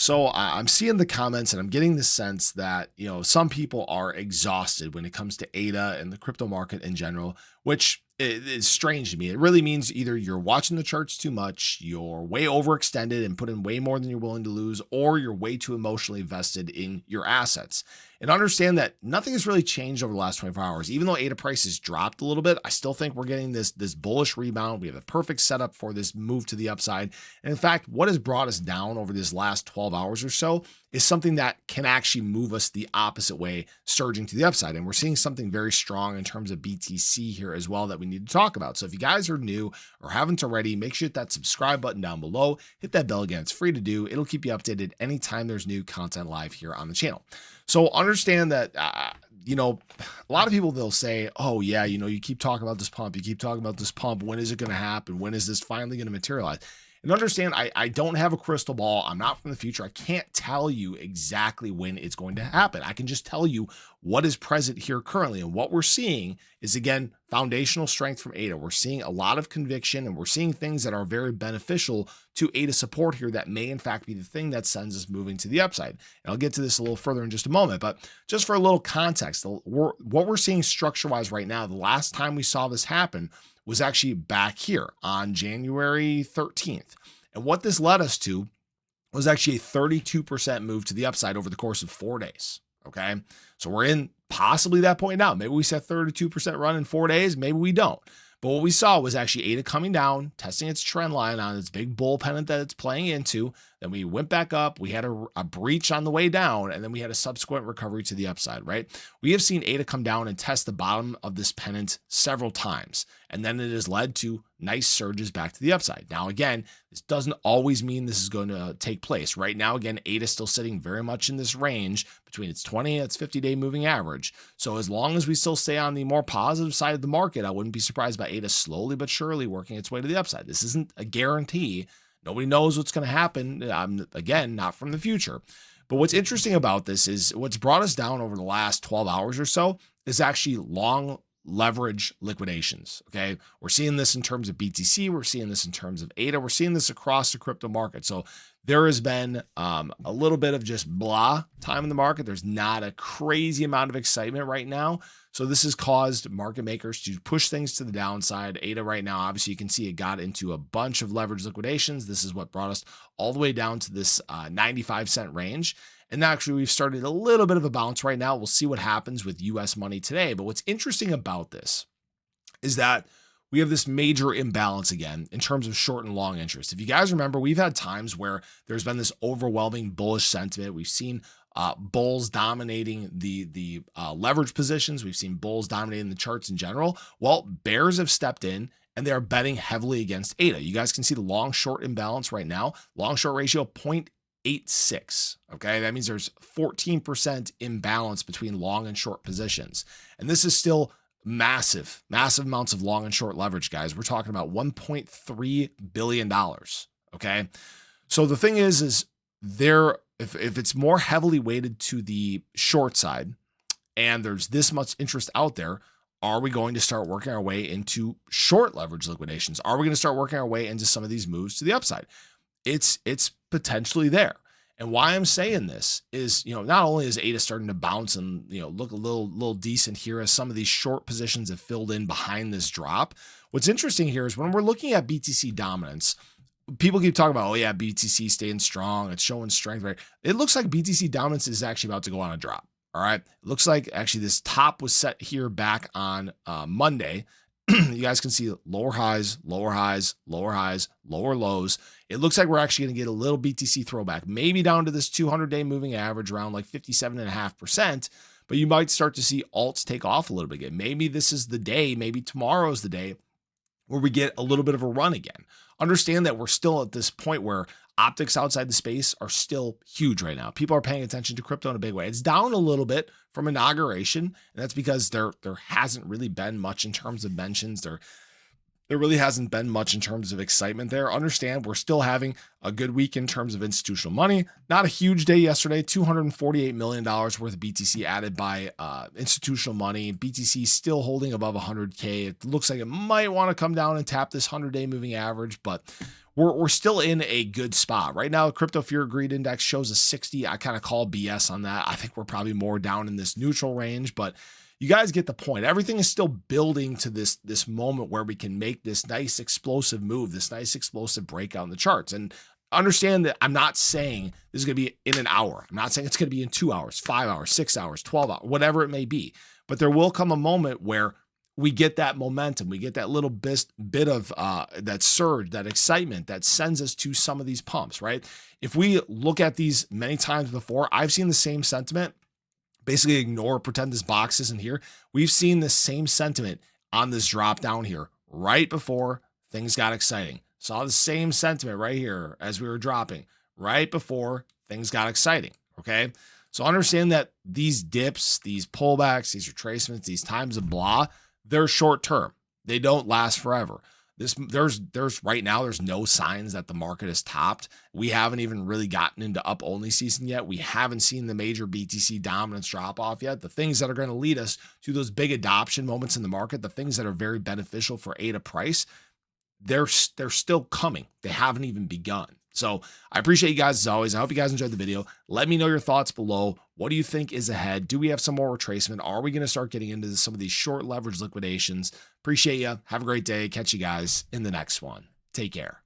So I'm seeing the comments and I'm getting the sense that, some people are exhausted when it comes to ADA and the crypto market in general, which is strange to me. It really means either you're watching the charts too much, you're way overextended and put in way more than you're willing to lose, or you're way too emotionally invested in your assets. And understand that nothing has really changed over the last 24 hours. Even though ADA prices dropped a little bit, I still think we're getting this bullish rebound. We have a perfect setup for this move to the upside. And in fact, what has brought us down over this last 12 hours or so is something that can actually move us the opposite way, surging to the upside. And we're seeing something very strong in terms of BTC here as well that we need to talk about. So if you guys are new or haven't already, make sure you hit that subscribe button down below, hit that bell again. It's free to do. It'll keep you updated anytime there's new content live here on the channel. So understand that, a lot of people, they'll say, oh yeah, you keep talking about this pump. You keep talking about this pump. When is it going to happen? When is this finally going to materialize? And understand, I don't have a crystal ball. I'm not from the future. I can't tell you exactly when it's going to happen. I can just tell you what is present here currently. And what we're seeing is, again, foundational strength from ADA. We're seeing a lot of conviction, and we're seeing things that are very beneficial to ADA support here that may, in fact, be the thing that sends us moving to the upside. And I'll get to this a little further in just a moment. But just for a little context, what we're seeing structure-wise right now, the last time we saw this happen was actually back here on January 13th. And what this led us to was actually a 32% move to the upside over the course of 4 days. Okay. So we're in possibly that point now. Maybe we set 32% run in 4 days. Maybe we don't. But what we saw was actually ADA coming down, testing its trend line on its big bull pennant that it's playing into. Then we went back up. We had a breach on the way down, and then we had a subsequent recovery to the upside, right? We have seen ADA come down and test the bottom of this pennant several times, and then it has led to nice surges back to the upside. Now, again, this doesn't always mean this is going to take place. Right now, again, ADA is still sitting very much in this range between its 20 and its 50-day moving average. So as long as we still stay on the more positive side of the market, I wouldn't be surprised by ADA slowly but surely working its way to the upside. This isn't a guarantee. Nobody knows what's going to happen. Again, not from the future. But what's interesting about this is what's brought us down over the last 12 hours or so is actually long leverage liquidations. Okay. We're seeing this in terms of BTC. We're seeing this in terms of ADA. We're seeing this across the crypto market. So there has been a little bit of just blah time in the market. There's not a crazy amount of excitement right now. So this has caused market makers to push things to the downside. ADA right now, obviously you can see it got into a bunch of leverage liquidations. This is what brought us all the way down to this 95-cent range. And actually we've started a little bit of a bounce right now. We'll see what happens with US money today. But what's interesting about this is that we have this major imbalance again in terms of short and long interest. If you guys remember, we've had times where there's been this overwhelming bullish sentiment. We've seen bulls dominating the leverage positions. We've seen bulls dominating the charts in general. Well, bears have stepped in and they are betting heavily against ADA. You guys can see the long short imbalance right now. Long short ratio 0.86. Okay. That means there's 14% imbalance between long and short positions. And this is still massive amounts of long and short leverage, guys. We're talking about $1.3 billion. Okay. So the thing is there, if it's more heavily weighted to the short side and there's this much interest out there, are we going to start working our way into short leverage liquidations? Are we going to start working our way into some of these moves to the upside? It's potentially there. And why I'm saying this is, not only is ADA starting to bounce and, look a little decent here as some of these short positions have filled in behind this drop. What's interesting here is when we're looking at BTC dominance, people keep talking about, oh yeah, BTC staying strong. It's showing strength, right? It looks like BTC dominance is actually about to go on a drop. All right. It looks like actually this top was set here back on Monday. You guys can see lower highs, lower highs, lower highs, lower lows. It looks like we're actually going to get a little BTC throwback, maybe down to this 200-day moving average around like 57.5%, but you might start to see alts take off a little bit again. Maybe this is the day, maybe tomorrow's the day where we get a little bit of a run again. Understand that we're still at this point where optics outside the space are still huge right now. People are paying attention to crypto in a big way. It's down a little bit from inauguration, and that's because there hasn't really been much in terms of mentions. There really hasn't been much in terms of excitement there. Understand we're still having a good week in terms of institutional money. Not a huge day yesterday. $248 million worth of BTC added by institutional money. BTC still holding above 100K. It looks like it might want to come down and tap this 100-day moving average, but we're still in a good spot. Right now, the Crypto Fear Greed Index shows a 60. I kind of call BS on that. I think we're probably more down in this neutral range, but you guys get the point. Everything is still building to this moment where we can make this nice explosive move, this nice explosive breakout in the charts. And understand that I'm not saying this is going to be in an hour. I'm not saying it's going to be in 2 hours, 5 hours, 6 hours, 12 hours, whatever it may be. But there will come a moment where we get that momentum. We get that little bit of that surge, that excitement that sends us to some of these pumps, right? If we look at these many times before, I've seen the same sentiment. Basically ignore, pretend this box isn't here. We've seen the same sentiment on this drop down here right before things got exciting. Saw the same sentiment right here as we were dropping right before things got exciting. Okay. So understand that these dips, these pullbacks, these retracements, these times of blah, they're short term. They don't last forever. There's right now, there's no signs that the market is topped. We haven't even really gotten into up only season yet. We haven't seen the major BTC dominance drop off yet. The things that are going to lead us to those big adoption moments in the market, the things that are very beneficial for ADA price, they're still coming. They haven't even begun. So I appreciate you guys as always. I hope you guys enjoyed the video. Let me know your thoughts below. What do you think is ahead? Do we have some more retracement? Are we going to start getting into some of these short leverage liquidations? Appreciate you. Have a great day. Catch you guys in the next one. Take care.